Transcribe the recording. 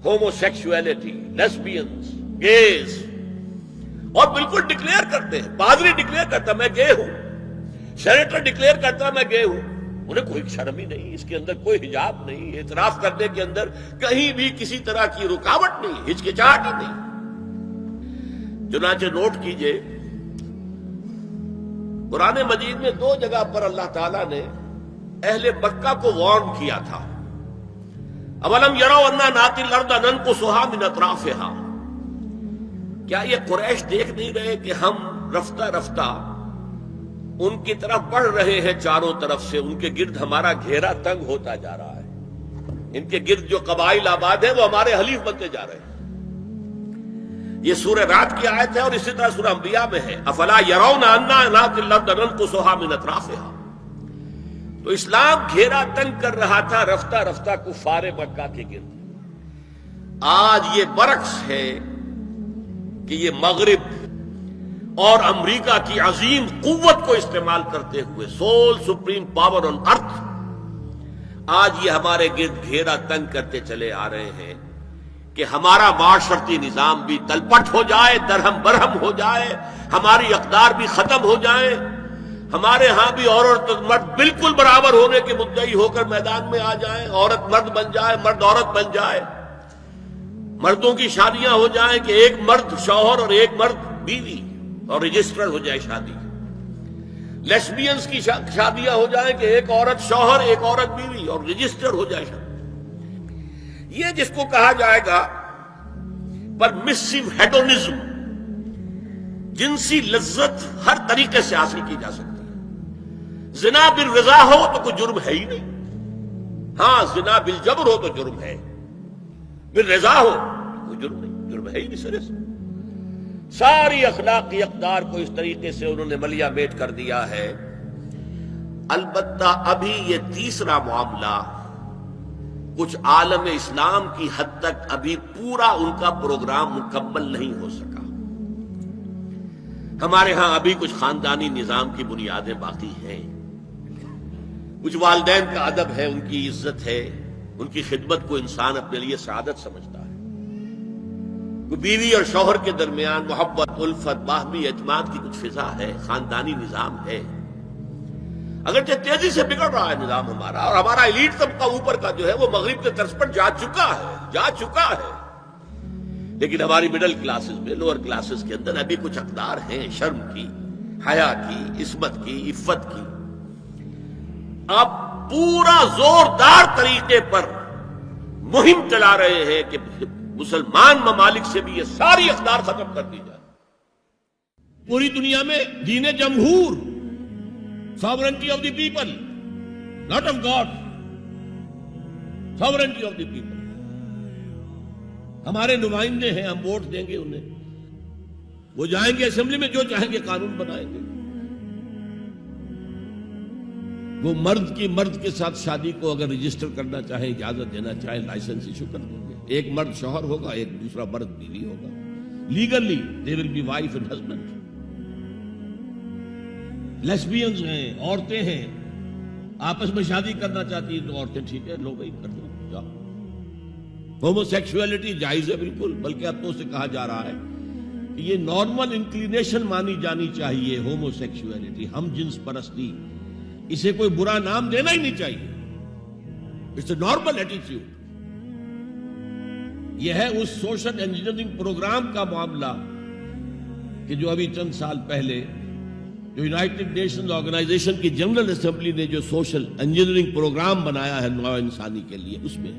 ہوموسیکسولیٹی، لیسبینز، gaze, اور بالکل declare کرتے ہیں. پادری ڈکلیئر کرتا میں گے ہوں، سینیٹر ڈکلیئر کرتا میں گے ہوں. انہیں کوئی شرم ہی نہیں، اس کے اندر کوئی حجاب نہیں، اعتراف کرنے کے اندر کہیں بھی کسی طرح کی رکاوٹ نہیں، ہچکچاہٹ ہی نہیں. چنانچہ نوٹ کیجئے قرآن مجید میں 2 جگہ پر اللہ تعالیٰ نے اہل مکہ کو وارن کیا تھا. اولم یروا انا ناتی الارض ننقصها من اطرافها، کیا یہ قریش دیکھ نہیں رہے کہ ہم رفتہ رفتہ ان کی طرف بڑھ رہے ہیں، چاروں طرف سے ان کے گرد ہمارا گھیرا تنگ ہوتا جا رہا ہے، ان کے گرد جو قبائل آباد ہیں وہ ہمارے حلیف بنتے جا رہے ہیں. یہ سورہ رات کی آیت ہے اور اسی طرح سورہ انبیاء میں ہے افلا یرون انا ناتی الارض ننقصها من اطرافها. تو اسلام گھیرا تنگ کر رہا تھا رفتہ رفتہ کفار مکہ کے گرد. آج یہ برعکس ہے کہ یہ مغرب اور امریکہ کی عظیم قوت کو استعمال کرتے ہوئے، سول سپریم پاور آن ارتھ، آج یہ ہمارے گرد گھیرا تنگ کرتے چلے آ رہے ہیں کہ ہمارا معاشرتی نظام بھی تلپٹ ہو جائے، درہم برہم ہو جائے، ہماری اقدار بھی ختم ہو جائے، ہمارے ہاں بھی عورت اور مرد بالکل برابر ہونے کے مدعی ہو کر میدان میں آ جائیں، عورت مرد بن جائے، مرد عورت بن جائے، مردوں کی شادیاں ہو جائیں کہ ایک مرد شوہر اور ایک مرد بیوی اور رجسٹر ہو جائے شادی. لیسبینز کی شادیاں ہو جائیں کہ ایک عورت شوہر ایک عورت بیوی اور رجسٹر ہو جائے شادی. یہ جس کو کہا جائے گا پرمیسو ہیڈونزم، جنسی لذت ہر طریقے سے حاصل کی جا سکتی ہے. زنا بالرضا ہو تو کوئی جرم ہے ہی نہیں. ہاں زنا بالجبر ہو تو جرم ہے، بالرضا ہو تو کوئی جرم نہیں، جرم ہے ہی نہیں سرے سے. ساری اخلاقی اقدار کو اس طریقے سے انہوں نے ملیا میٹ کر دیا ہے. البتہ ابھی یہ تیسرا معاملہ کچھ عالم اسلام کی حد تک ابھی پورا ان کا پروگرام مکمل نہیں ہو سکا. ہمارے ہاں ابھی کچھ خاندانی نظام کی بنیادیں باقی ہیں، کچھ والدین کا ادب ہے، ان کی عزت ہے، ان کی خدمت کو انسان اپنے لیے سعادت سمجھتا ہے. بیوی اور شوہر کے درمیان محبت، الفت، باہمی اعتماد کی کچھ فضا ہے، خاندانی نظام ہے. اگرچہ تیزی سے بگڑ رہا ہے نظام ہمارا، اور ہمارا ایلیٹ طبقہ اوپر کا جو ہے وہ مغرب کے طرز پر جا چکا ہے، لیکن ہماری مڈل کلاسز میں، لوور کلاسز کے اندر ابھی کچھ اقدار ہیں شرم کی، حیا کی، عصمت کی، عفت کی. آپ پورا زوردار طریقے پر مہم چلا رہے ہیں کہ مسلمان ممالک سے بھی یہ ساری اقدار ختم کر دی جائے. پوری دنیا میں دین جمہور، sovereignty of the people, not of God, sovereignty of the people. ہمارے نمائندے ہیں، ہم ووٹ دیں گے انہیں، وہ جائیں گے اسمبلی میں، جو چاہیں گے قانون بنائیں گے. وہ مرد کے ساتھ شادی کو اگر رجسٹر کرنا چاہیں، اجازت دینا چاہیں، لائسنس ایشو کر دیں گے. ایک مرد شوہر ہوگا، ایک دوسرا مرد بیوی ہوگا. Legally they will be wife and husband. لیسبینز ہیں، عورتیں ہیں، آپس میں شادی کرنا چاہتی ہیں تو عورتیں ٹھیک ہے، لو بھائی کر دو، جاؤ. ہومو سیکسولیٹی جائز ہے بالکل، بلکہ اب تو اسے کہا جا رہا ہے کہ یہ نارمل انکلینیشن مانی جانی چاہیے. ہومو سیکسولیٹی، ہم جنس پرستی، اسے کوئی برا نام دینا ہی نہیں چاہیے. It's a normal attitude. یہ ہے اس سوشل انجینئرنگ پروگرام کا معاملہ کہ جو ابھی چند سال پہلے جو یونائٹڈ نیشنز آرگنائزیشن کی جنرل اسمبلی نے جو سوشل انجینئرنگ پروگرام بنایا ہے نوع انسانی کے لیے، اس میں